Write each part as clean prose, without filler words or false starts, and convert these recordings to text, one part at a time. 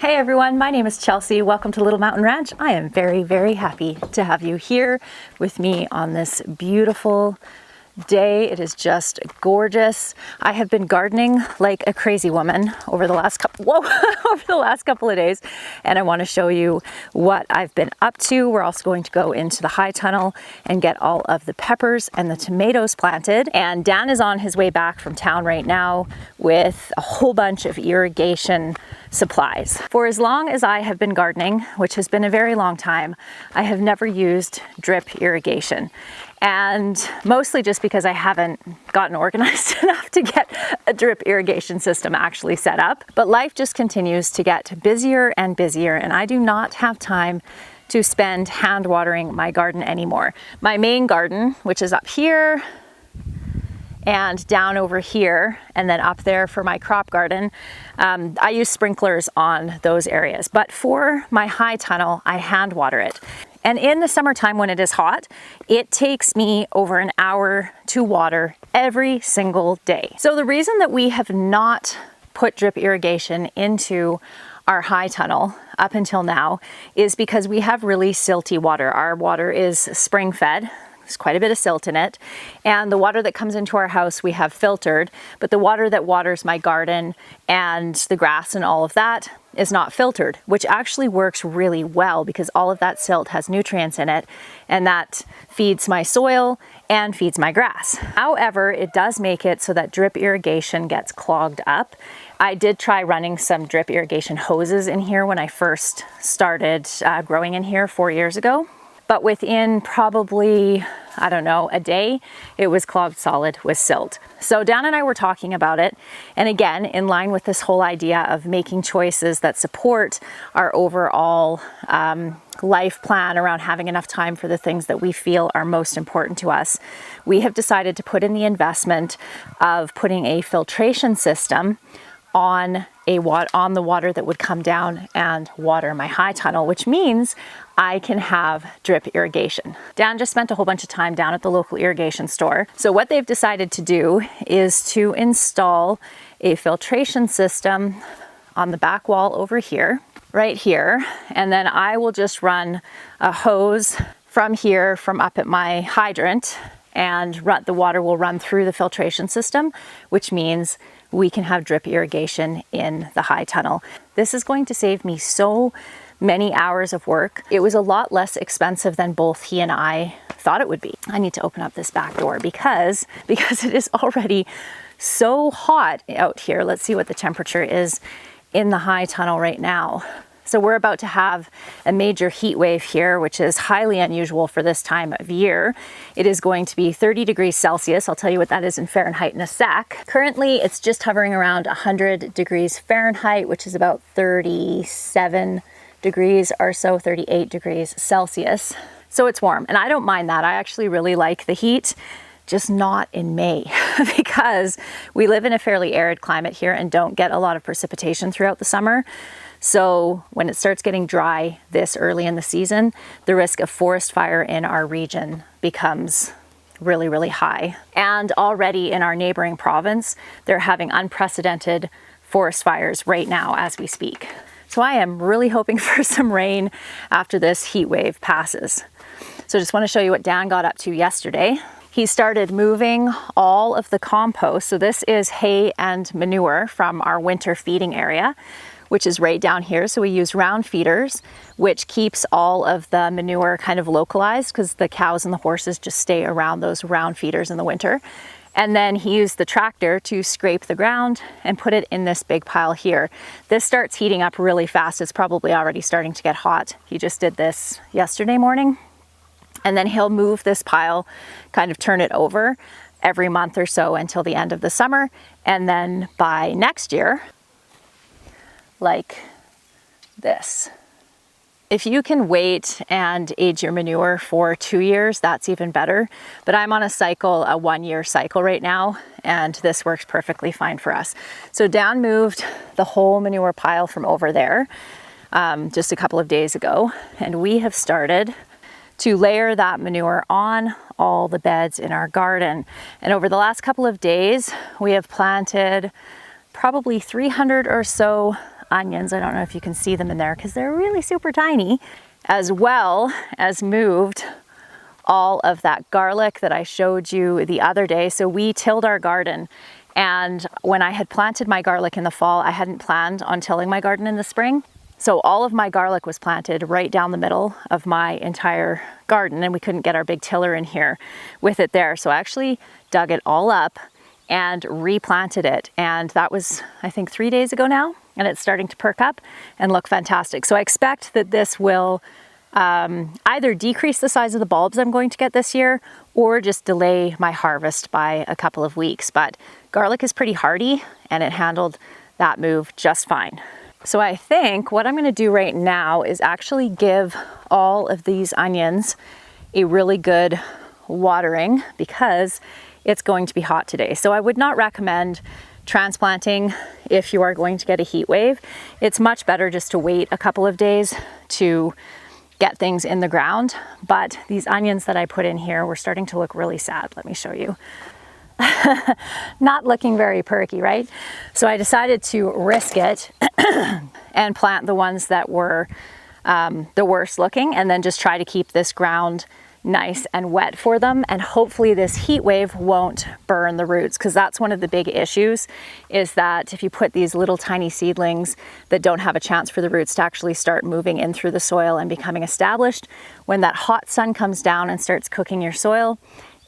Hey everyone, my name is Chelsea. Welcome to Little Mountain Ranch. I am very, very happy to have you here with me on this beautiful day. It is just gorgeous. I have been gardening like a crazy woman over the last couple of days, and I want to show you what I've been up to. We're also going to go into the high tunnel and get all of the peppers and the tomatoes planted. And Dan is on his way back from town right now with a whole bunch of irrigation supplies. For as long as I have been gardening, which has been a very long time, I have never used drip irrigation. And mostly just because I haven't gotten organized enough to get a drip irrigation system actually set up. But life just continues to get busier and busier, and I do not have time to spend hand watering my garden anymore. My main garden, which is up here and down over here, and then up there for my crop garden, I use sprinklers on those areas. But for my high tunnel, I hand water it. And in the summertime when it is hot, it takes me over an hour to water every single day. So the reason that we have not put drip irrigation into our high tunnel up until now is because we have really silty water. Our water is spring fed. There's quite a bit of silt in it. And the water that comes into our house we have filtered, but the water that waters my garden and the grass and all of that is not filtered, which actually works really well because all of that silt has nutrients in it, and that feeds my soil and feeds my grass. However, it does make it so that drip irrigation gets clogged up. I did try running some drip irrigation hoses in here when I first started growing in here 4 years ago. But within probably, I don't know, a day, it was clogged solid with silt. So Dan and I were talking about it. And again, in line with this whole idea of making choices that support our overall life plan around having enough time for the things that we feel are most important to us, we have decided to put in the investment of putting a filtration system on the water that would come down and water my high tunnel, which means I can have drip irrigation. Dan just spent a whole bunch of time down at the local irrigation store. So what they've decided to do is to install a filtration system on the back wall over here, right here, and then I will just run a hose from here, from up at my hydrant, and the water will run through the filtration system, which means we can have drip irrigation in the high tunnel. This is going to save me so many hours of work. It was a lot less expensive than both he and I thought it would be. I need to open up this back door because it is already so hot out here. Let's see what the temperature is in the high tunnel right now. So we're about to have a major heat wave here, which is highly unusual for this time of year. It is going to be 30 degrees Celsius. I'll tell you what that is in Fahrenheit in a sec. Currently, it's just hovering around 100 degrees Fahrenheit, which is about 37 degrees or so, 38 degrees Celsius. So it's warm, and I don't mind that. I actually really like the heat, just not in May because we live in a fairly arid climate here and don't get a lot of precipitation throughout the summer. So when it starts getting dry this early in the season, the risk of forest fire in our region becomes really, really high. And already in our neighboring province, they're having unprecedented forest fires right now as we speak. So I am really hoping for some rain after this heat wave passes. So I just want to show you what Dan got up to yesterday. He started moving all of the compost. So this is hay and manure from our winter feeding area, which is right down here. So we use round feeders, which keeps all of the manure kind of localized because the cows and the horses just stay around those round feeders in the winter. And then he used the tractor to scrape the ground and put it in this big pile here. This starts heating up really fast. It's probably already starting to get hot. He just did this yesterday morning. And then he'll move this pile, kind of turn it over every month or so until the end of the summer. And then by next year, like this. If you can wait and age your manure for 2 years, that's even better. But I'm on a 1-year cycle right now, and this works perfectly fine for us. So Dan moved the whole manure pile from over there just a couple of days ago, and we have started to layer that manure on all the beds in our garden. And over the last couple of days, we have planted probably 300 or so onions. I don't know if you can see them in there because they're really super tiny, as well as moved all of that garlic that I showed you the other day. So we tilled our garden, and when I had planted my garlic in the fall, I hadn't planned on tilling my garden in the spring. So all of my garlic was planted right down the middle of my entire garden, and we couldn't get our big tiller in here with it there. So I actually dug it all up and replanted it. And that was, I think, 3 days ago now, and it's starting to perk up and look fantastic. So I expect that this will either decrease the size of the bulbs I'm going to get this year or just delay my harvest by a couple of weeks. But garlic is pretty hardy and it handled that move just fine. So I think what I'm going to do right now is actually give all of these onions a really good watering because it's going to be hot today. So I would not recommend transplanting if you are going to get a heat wave. It's much better just to wait a couple of days to get things in the ground. But these onions that I put in here were starting to look really sad. Let me show you. Not looking very perky, right? So I decided to risk it and plant the ones that were the worst looking, and then just try to keep this ground nice and wet for them, and hopefully this heat wave won't burn the roots, because that's one of the big issues, is that if you put these little tiny seedlings that don't have a chance for the roots to actually start moving in through the soil and becoming established, when that hot sun comes down and starts cooking your soil,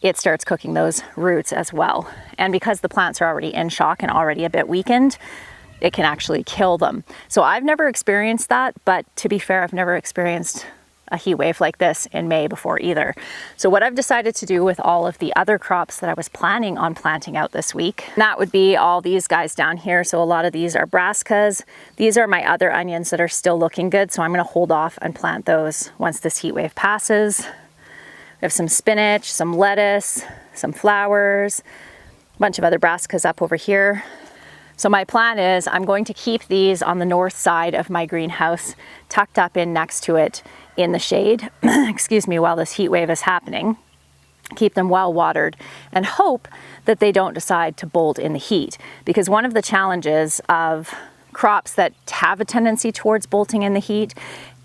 it starts cooking those roots as well. And because the plants are already in shock and already a bit weakened, it can actually kill them. So I've never experienced that, but to be fair, I've never experienced a heat wave like this in May before either. So what I've decided to do with all of the other crops that I was planning on planting out this week, that would be all these guys down here. So a lot of these are brassicas. These are my other onions that are still looking good. So I'm going to hold off and plant those once this heat wave passes. We have some spinach, some lettuce, some flowers, a bunch of other brassicas up over here. So my plan is I'm going to keep these on the north side of my greenhouse, tucked up in next to it in the shade, excuse me, while this heat wave is happening. Keep them well watered and hope that they don't decide to bolt in the heat. Because one of the challenges of crops that have a tendency towards bolting in the heat,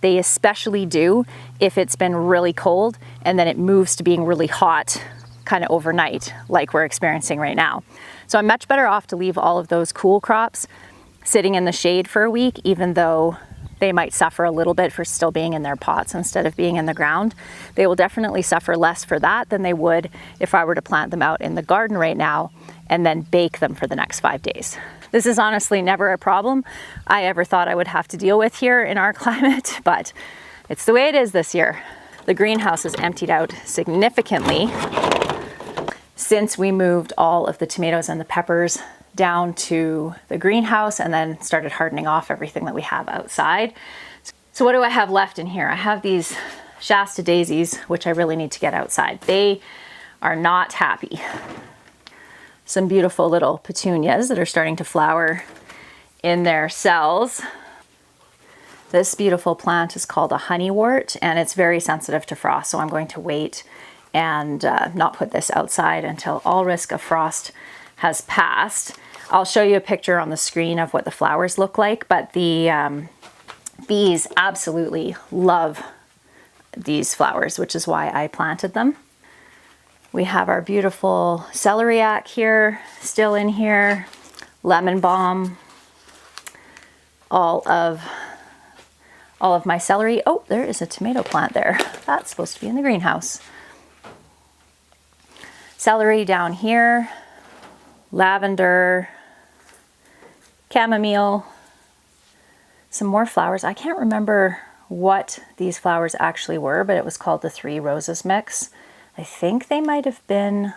they especially do if it's been really cold and then it moves to being really hot kind of overnight, like we're experiencing right now. So I'm much better off to leave all of those cool crops sitting in the shade for a week, even though they might suffer a little bit for still being in their pots instead of being in the ground. They will definitely suffer less for that than they would if I were to plant them out in the garden right now and then bake them for the next 5 days. This is honestly never a problem I ever thought I would have to deal with here in our climate, but it's the way it is this year. The greenhouse has emptied out significantly since we moved all of the tomatoes and the peppers down to the greenhouse and then started hardening off everything that we have outside. So what do I have left in here? I have these Shasta daisies, which I really need to get outside. They are not happy. Some beautiful little petunias that are starting to flower in their cells. This beautiful plant is called a honeywort, and it's very sensitive to frost, so I'm going to wait and not put this outside until all risk of frost has passed. I'll show you a picture on the screen of what the flowers look like, but the bees absolutely love these flowers, which is why I planted them. We have our beautiful celeriac here, still in here, lemon balm, all of my celery. Oh, there is a tomato plant there. That's supposed to be in the greenhouse. Celery down here, lavender, chamomile, some more flowers. I can't remember what these flowers actually were, but it was called the Three Roses mix. I think they might have been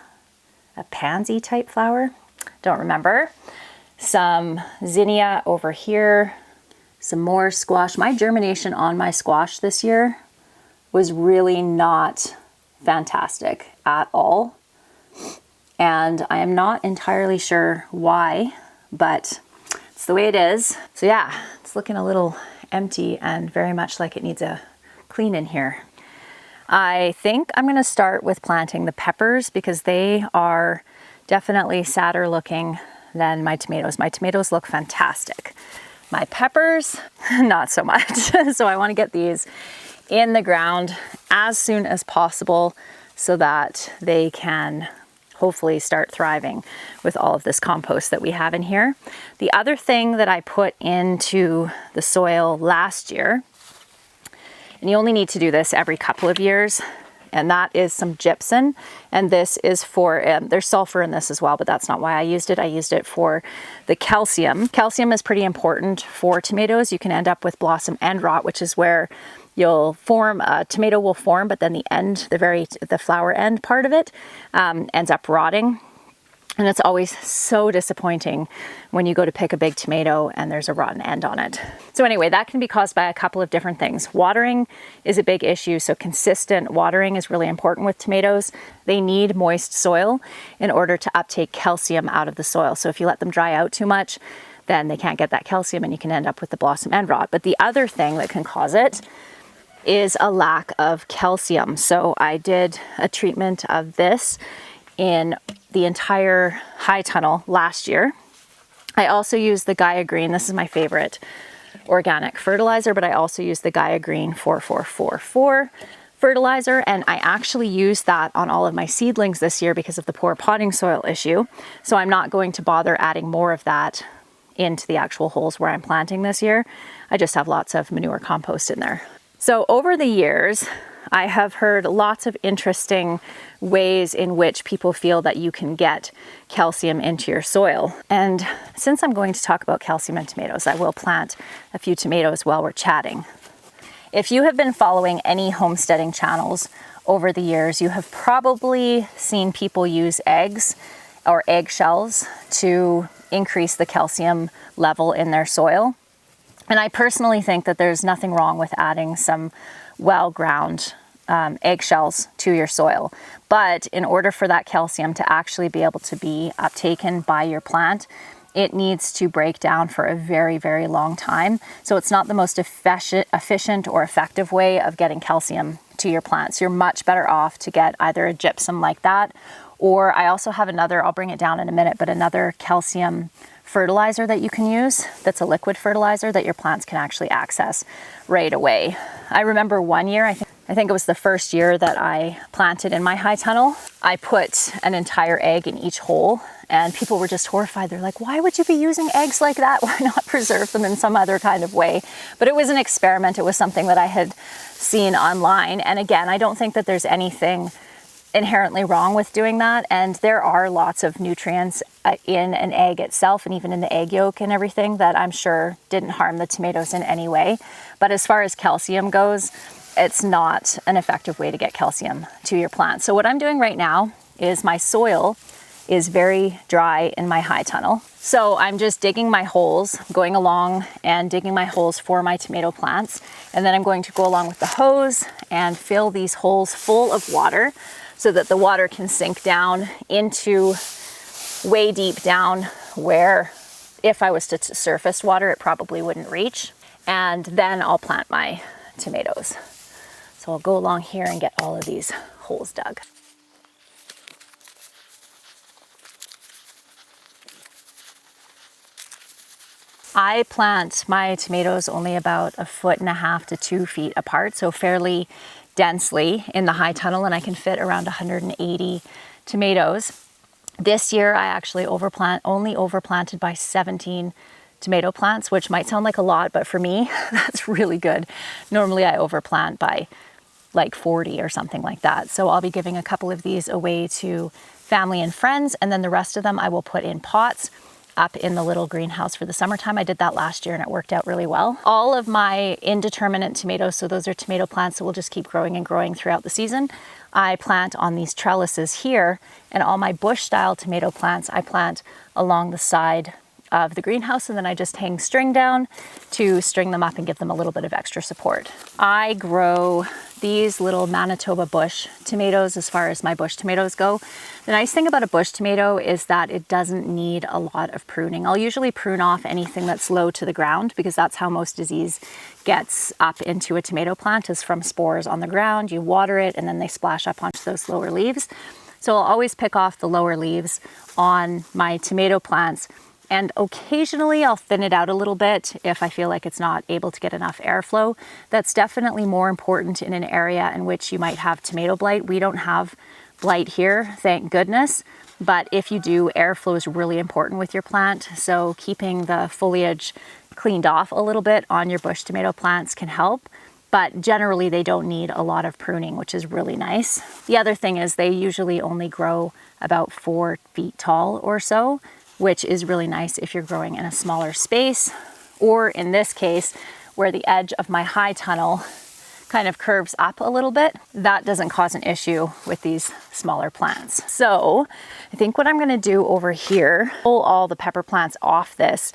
a pansy type flower. Don't remember. Some zinnia over here, some more squash. My germination on my squash this year was really not fantastic at all. And I am not entirely sure why, but it's the way it is. So yeah, it's looking a little empty and very much like it needs a clean in here. I think I'm going to start with planting the peppers because they are definitely sadder looking than my tomatoes. My tomatoes look fantastic. My peppers, not so much. So I want to get these in the ground as soon as possible so that they can hopefully start thriving with all of this compost that we have in here. The other thing that I put into the soil last year, and you only need to do this every couple of years, and that is some gypsum. And this is for, there's sulfur in this as well, but that's not why I used it. I used it for the calcium. Calcium is pretty important for tomatoes. You can end up with blossom end rot, which is where you'll form, a tomato will form, but then the end, the flower end part of it ends up rotting. And it's always so disappointing when you go to pick a big tomato and there's a rotten end on it. So anyway, that can be caused by a couple of different things. Watering is a big issue, so consistent watering is really important with tomatoes. They need moist soil in order to uptake calcium out of the soil. So if you let them dry out too much, then they can't get that calcium and you can end up with the blossom end rot. But the other thing that can cause it is a lack of calcium. So I did a treatment of this in the entire high tunnel last year. I also used the Gaia Green. This is my favorite organic fertilizer, but I also used the Gaia Green 4444 fertilizer, and I actually used that on all of my seedlings this year because of the poor potting soil issue. So I'm not going to bother adding more of that into the actual holes where I'm planting this year. I just have lots of manure compost in there. So over the years, I have heard lots of interesting ways in which people feel that you can get calcium into your soil. And since I'm going to talk about calcium in tomatoes, I will plant a few tomatoes while we're chatting. If you have been following any homesteading channels over the years, you have probably seen people use eggs or eggshells to increase the calcium level in their soil. And I personally think that there's nothing wrong with adding some well-ground eggshells to your soil. But in order for that calcium to actually be able to be uptaken by your plant, it needs to break down for a very, very long time. So it's not the most efficient or effective way of getting calcium to your plants. You're much better off to get either a gypsum like that, or I also have another, I'll bring it down in a minute, but another calcium fertilizer that you can use that's a liquid fertilizer that your plants can actually access right away. I remember one year, I think it was the first year that I planted in my high tunnel, I put an entire egg in each hole and people were just horrified. They're like, why would you be using eggs like that? Why not preserve them in some other kind of way? But it was an experiment. It was something that I had seen online. And again, I don't think that there's anything inherently wrong with doing that, and there are lots of nutrients in an egg itself and even in the egg yolk and everything that I'm sure didn't harm the tomatoes in any way. But as far as calcium goes, it's not an effective way to get calcium to your plants. So what I'm doing right now is my soil is very dry in my high tunnel. So I'm just digging my holes, going along and digging my holes for my tomato plants. And then I'm going to go along with the hose and fill these holes full of water so that the water can sink down into way deep down where if I was to surface water, it probably wouldn't reach. And then I'll plant my tomatoes. So I'll go along here and get all of these holes dug. I plant my tomatoes only about 1.5 to 2 feet apart, so fairly densely in the high tunnel, and I can fit around 180 tomatoes. This year I actually only overplanted by 17 tomato plants, which might sound like a lot, but for me, that's really good. Normally I overplant by like 40 or something like that. So I'll be giving a couple of these away to family and friends, and then the rest of them I will put in pots up in the little greenhouse for the summertime. I did that last year and it worked out really well. All of my indeterminate tomatoes, so those are tomato plants that will just keep growing and growing throughout the season, I plant on these trellises here, and all my bush style tomato plants I plant along the side of the greenhouse, and then I just hang string down to string them up and give them a little bit of extra support. I grow these little Manitoba bush tomatoes as far as my bush tomatoes go. The nice thing about a bush tomato is that it doesn't need a lot of pruning. I'll usually prune off anything that's low to the ground because that's how most disease gets up into a tomato plant, is from spores on the ground. You water it and then they splash up onto those lower leaves. So I'll always pick off the lower leaves on my tomato plants And occasionally I'll thin it out a little bit if I feel like it's not able to get enough airflow. That's definitely more important in an area in which you might have tomato blight. We don't have blight here, thank goodness. But if you do, airflow is really important with your plant. So keeping the foliage cleaned off a little bit on your bush tomato plants can help. But generally they don't need a lot of pruning, which is really nice. The other thing is they usually only grow about 4 feet tall or so, which is really nice if you're growing in a smaller space, or in this case, where the edge of my high tunnel kind of curves up a little bit. That doesn't cause an issue with these smaller plants. So I think what I'm gonna do over here, pull all the pepper plants off this,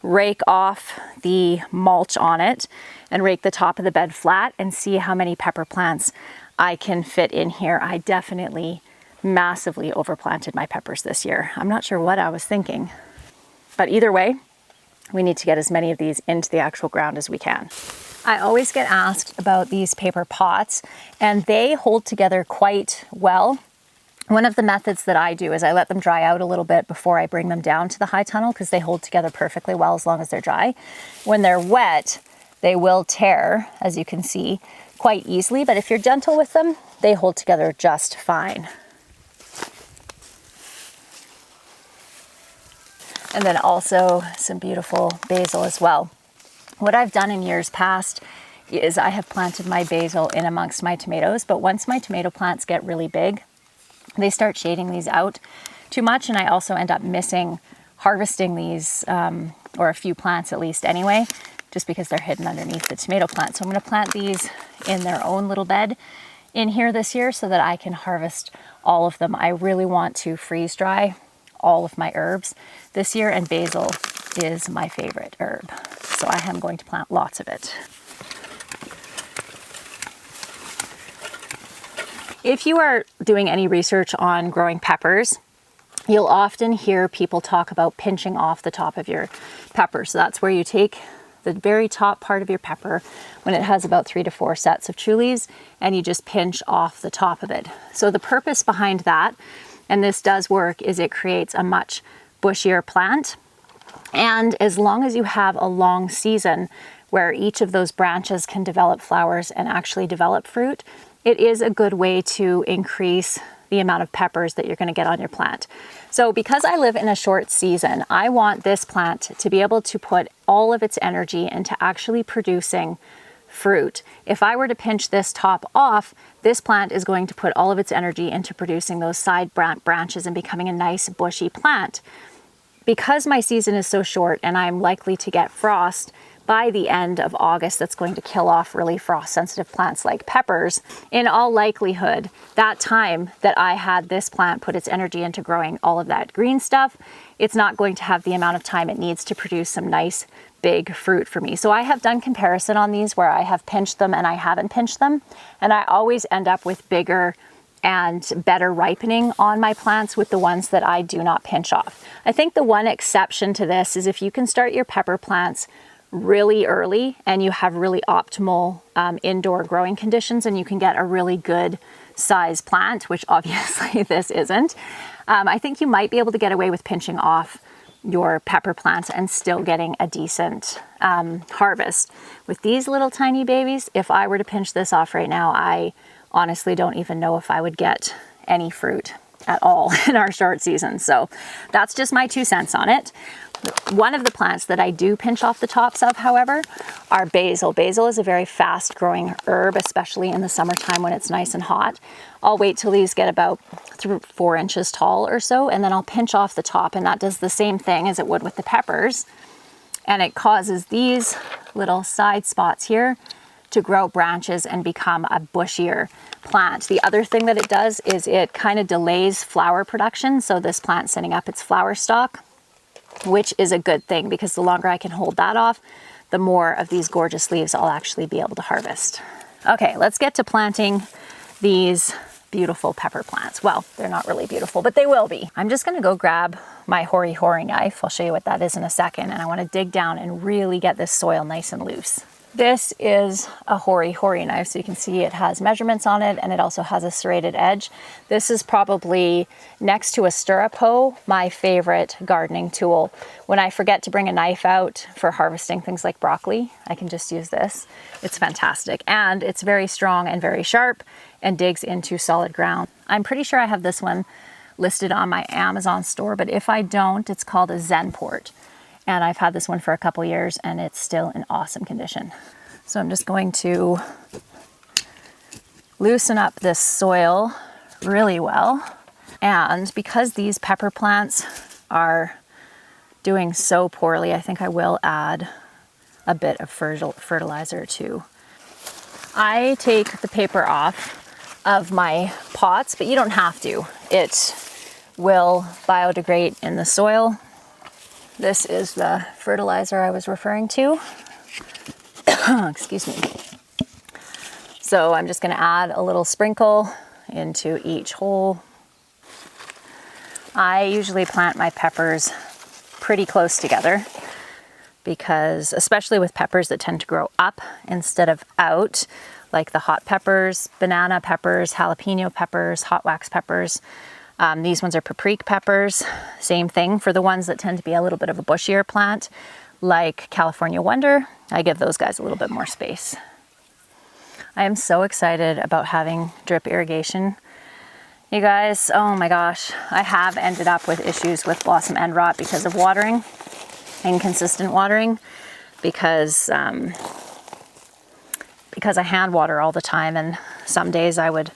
rake off the mulch on it, and rake the top of the bed flat and see how many pepper plants I can fit in here. I definitely massively overplanted my peppers this year. I'm not sure what I was thinking, but either way, we need to get as many of these into the actual ground as we can. I always get asked about these paper pots, and they hold together quite well. One of the methods that I do is I let them dry out a little bit before I bring them down to the high tunnel, because they hold together perfectly well as long as they're dry. When they're wet, they will tear, as you can see, quite easily, but if you're gentle with them, they hold together just fine. And then also some beautiful basil as well. What I've done in years past is I have planted my basil in amongst my tomatoes, but once my tomato plants get really big, they start shading these out too much, and I also end up missing harvesting these, or a few plants at least anyway, just because they're hidden underneath the tomato plant. So I'm going to plant these in their own little bed in here this year so that I can harvest all of them. I really want to freeze dry all of my herbs this year, and basil is my favorite herb. So I am going to plant lots of it. If you are doing any research on growing peppers, you'll often hear people talk about pinching off the top of your pepper. So that's where you take the very top part of your pepper when it has about 3 to 4 sets of true leaves, and you just pinch off the top of it. So the purpose behind that, and this does work, is it creates a much bushier plant. And as long as you have a long season where each of those branches can develop flowers and actually develop fruit, it is a good way to increase the amount of peppers that you're going to get on your plant. So because I live in a short season, I want this plant to be able to put all of its energy into actually producing fruit. If I were to pinch this top off, this plant is going to put all of its energy into producing those side branches and becoming a nice bushy plant. Because my season is so short and I'm likely to get frost by the end of August, that's going to kill off really frost sensitive plants like peppers. In all likelihood, that time that I had this plant put its energy into growing all of that green stuff, it's not going to have the amount of time it needs to produce some nice big fruit for me. So I have done comparison on these where I have pinched them and I haven't pinched them, and I always end up with bigger and better ripening on my plants with the ones that I do not pinch off. I think the one exception to this is if you can start your pepper plants really early and you have really optimal indoor growing conditions, and you can get a really good size plant, which obviously this isn't. I think you might be able to get away with pinching off your pepper plants and still getting a decent harvest. With these little tiny babies, if I were to pinch this off right now, I honestly don't even know if I would get any fruit at all in our short season. So that's just my 2 cents on it. One of the plants that I do pinch off the tops of, however, are basil. Basil is a very fast growing herb, especially in the summertime when it's nice and hot. I'll wait till these get about 4 inches tall or so, and then I'll pinch off the top, and that does the same thing as it would with the peppers. And it causes these little side spots here to grow branches and become a bushier plant. The other thing that it does is it kind of delays flower production. So this plant's sending up its flower stalk, which is a good thing, because the longer I can hold that off, the more of these gorgeous leaves I'll actually be able to harvest. Okay, let's get to planting these beautiful pepper plants. Well, they're not really beautiful, but they will be. I'm just gonna go grab my hoary knife. I'll show you what that is in a second. And I wanna dig down and really get this soil nice and loose. This is a hori knife, so you can see it has measurements on it, and it also has a serrated edge. This is probably, next to a stirrup hoe, my favorite gardening tool. When I forget to bring a knife out for harvesting things like broccoli, I can just use this. It's fantastic, and it's very strong and very sharp and digs into solid ground. I'm pretty sure I have this one listed on my Amazon store, but if I don't, it's called a Zenport. And I've had this one for a couple years and it's still in awesome condition. So I'm just going to loosen up this soil really well. And because these pepper plants are doing so poorly, I think I will add a bit of fertilizer too. I take the paper off of my pots, but you don't have to. It will biodegrade in the soil. This is the fertilizer I was referring to. Excuse me. So I'm just going to add a little sprinkle into each hole. I usually plant my peppers pretty close together because, especially with peppers that tend to grow up instead of out, like the hot peppers, banana peppers, jalapeno peppers, hot wax peppers. These ones are paprika peppers. Same thing for the ones that tend to be a little bit of a bushier plant, like California Wonder. I give those guys a little bit more space. I am so excited about having drip irrigation. You guys, oh my gosh, I have ended up with issues with blossom end rot because of watering, inconsistent watering, because I hand water all the time, and some days I would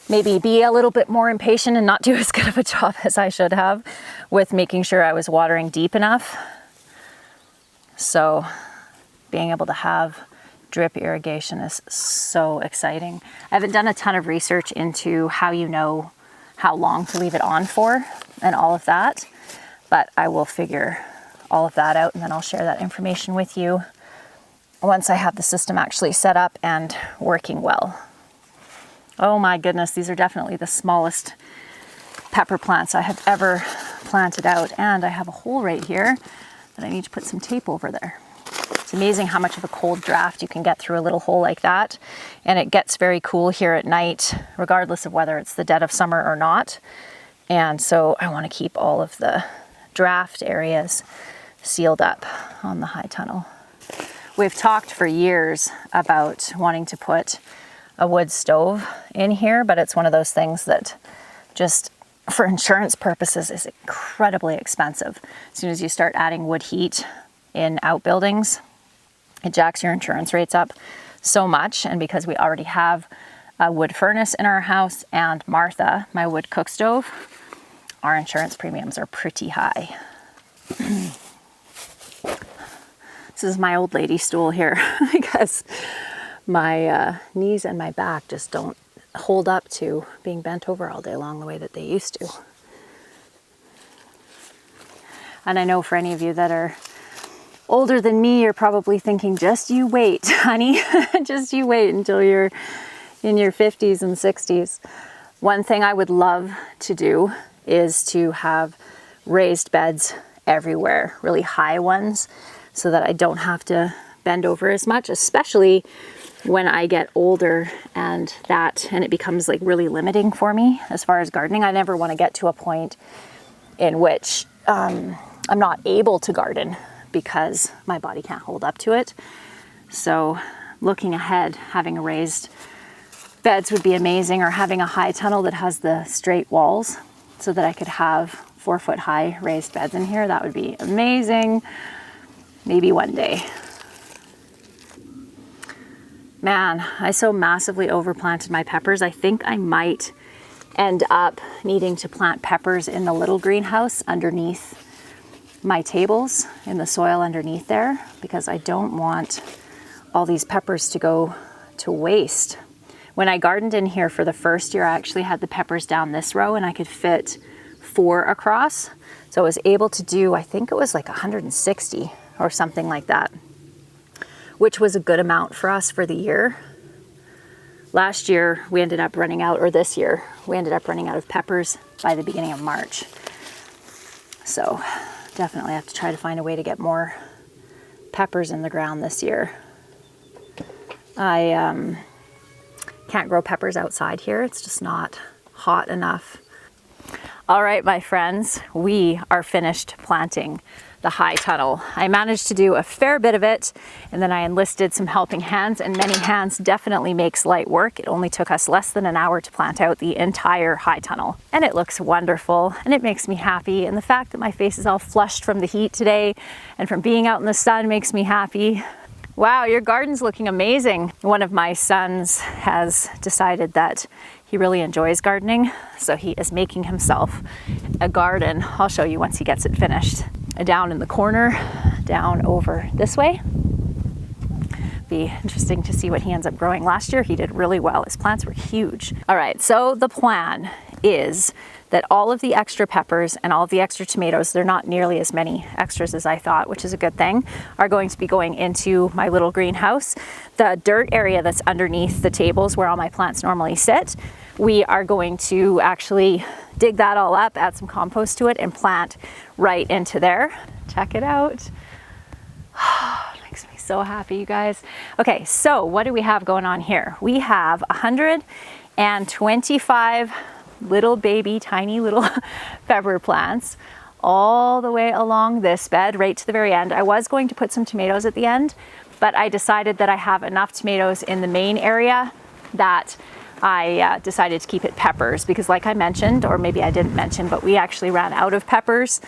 maybe be a little bit more impatient and not do as good of a job as I should have with making sure I was watering deep enough. So being able to have drip irrigation is so exciting. I haven't done a ton of research into how you know how long to leave it on for and all of that, but I will figure all of that out and then I'll share that information with you once I have the system actually set up and working well. Oh my goodness, these are definitely the smallest pepper plants I have ever planted out. And I have a hole right here that I need to put some tape over there. It's amazing how much of a cold draft you can get through a little hole like that. And it gets very cool here at night, regardless of whether it's the dead of summer or not. And so I want to keep all of the draft areas sealed up on the high tunnel. We've talked for years about wanting to put a wood stove in here, but it's one of those things that just for insurance purposes is incredibly expensive. As soon as you start adding wood heat in outbuildings, it jacks your insurance rates up so much. And because we already have a wood furnace in our house and Martha, my wood cook stove, our insurance premiums are pretty high. This is my old lady stool here because my knees and my back just don't hold up to being bent over all day long the way that they used to. And I know for any of you that are older than me, you're probably thinking, just you wait, honey. Just you wait until you're in your 50s and 60s. One thing I would love to do is to have raised beds everywhere, really high ones, so that I don't have to bend over as much, especially when I get older and it becomes like really limiting for me as far as gardening. I never want to get to a point in which I'm not able to garden because my body can't hold up to it. So looking ahead, having raised beds would be amazing, or having a high tunnel that has the straight walls so that I could have 4-foot high raised beds in here. That would be amazing. Maybe one day. Man, I so massively overplanted my peppers. I think I might end up needing to plant peppers in the little greenhouse underneath my tables, in the soil underneath there, because I don't want all these peppers to go to waste. When I gardened in here for the first year, I actually had the peppers down this row and I could fit 4 across. So I was able to do, I think it was like 160 or something like that, which was a good amount for us for the year. Last year, we ended up running out, or this year, we ended up running out of peppers by the beginning of March. So definitely have to try to find a way to get more peppers in the ground this year. I can't grow peppers outside here. It's just not hot enough. All right, my friends, we are finished planting the high tunnel. I managed to do a fair bit of it, and then I enlisted some helping hands, and many hands definitely makes light work. It only took us less than an hour to plant out the entire high tunnel, and it looks wonderful, and it makes me happy. And the fact that my face is all flushed from the heat today and from being out in the sun makes me happy. Wow, your garden's looking amazing. One of my sons has decided that he really enjoys gardening, so he is making himself a garden. I'll show you once he gets it finished. Down in the corner, down over this way. Be interesting to see what he ends up growing. Last year he did really well. His plants were huge. All right, so the plan is that all of the extra peppers and all of the extra tomatoes, they're not nearly as many extras as I thought, which is a good thing, are going to be going into my little greenhouse. The dirt area that's underneath the tables where all my plants normally sit, we are going to actually dig that all up, add some compost to it, and plant right into there. Check it out. Makes me so happy, you guys. Okay, so what do we have going on here? We have 125 little baby, tiny little pepper plants all the way along this bed, right to the very end. I was going to put some tomatoes at the end, but I decided that I have enough tomatoes in the main area that I decided to keep it peppers, because like I mentioned, or maybe I didn't mention, but we actually ran out of peppers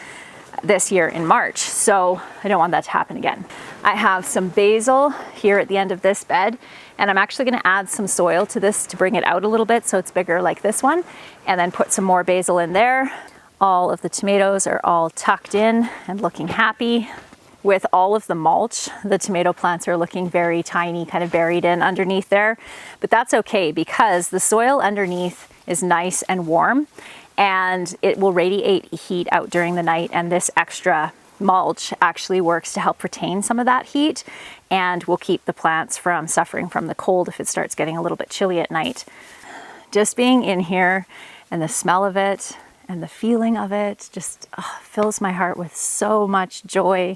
this year in March, so I don't want that to happen again. I have some basil here at the end of this bed, and I'm actually going to add some soil to this to bring it out a little bit so it's bigger like this one, and then put some more basil in there. All of the tomatoes are all tucked in and looking happy. With all of the mulch, the tomato plants are looking very tiny, kind of buried in underneath there, but that's okay because the soil underneath is nice and warm, and it will radiate heat out during the night, and this extra mulch actually works to help retain some of that heat and will keep the plants from suffering from the cold if it starts getting a little bit chilly at night. Just being in here and the smell of it and the feeling of it just fills my heart with so much joy.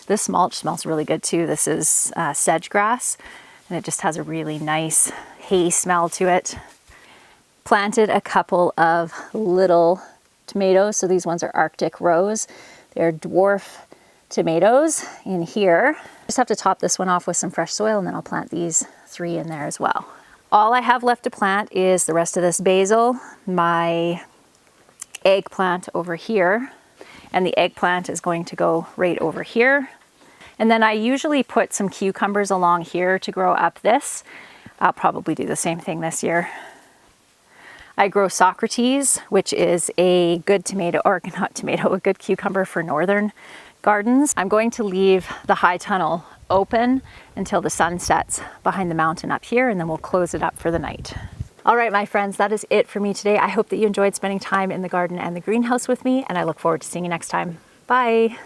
This mulch smells really good too. This is sedge grass, and it just has a really nice hay smell to it. Planted a couple of little tomatoes. So these ones are Arctic Rose. They're dwarf tomatoes in here. Just have to top this one off with some fresh soil, and then I'll plant these 3 in there as well. All I have left to plant is the rest of this basil, my eggplant over here, and the eggplant is going to go right over here. And then I usually put some cucumbers along here to grow up this. I'll probably do the same thing this year. I grow Socrates, which is a good tomato, or not tomato, a good cucumber for northern gardens. I'm going to leave the high tunnel open until the sun sets behind the mountain up here, and then we'll close it up for the night. All right, my friends, that is it for me today. I hope that you enjoyed spending time in the garden and the greenhouse with me, and I look forward to seeing you next time. Bye.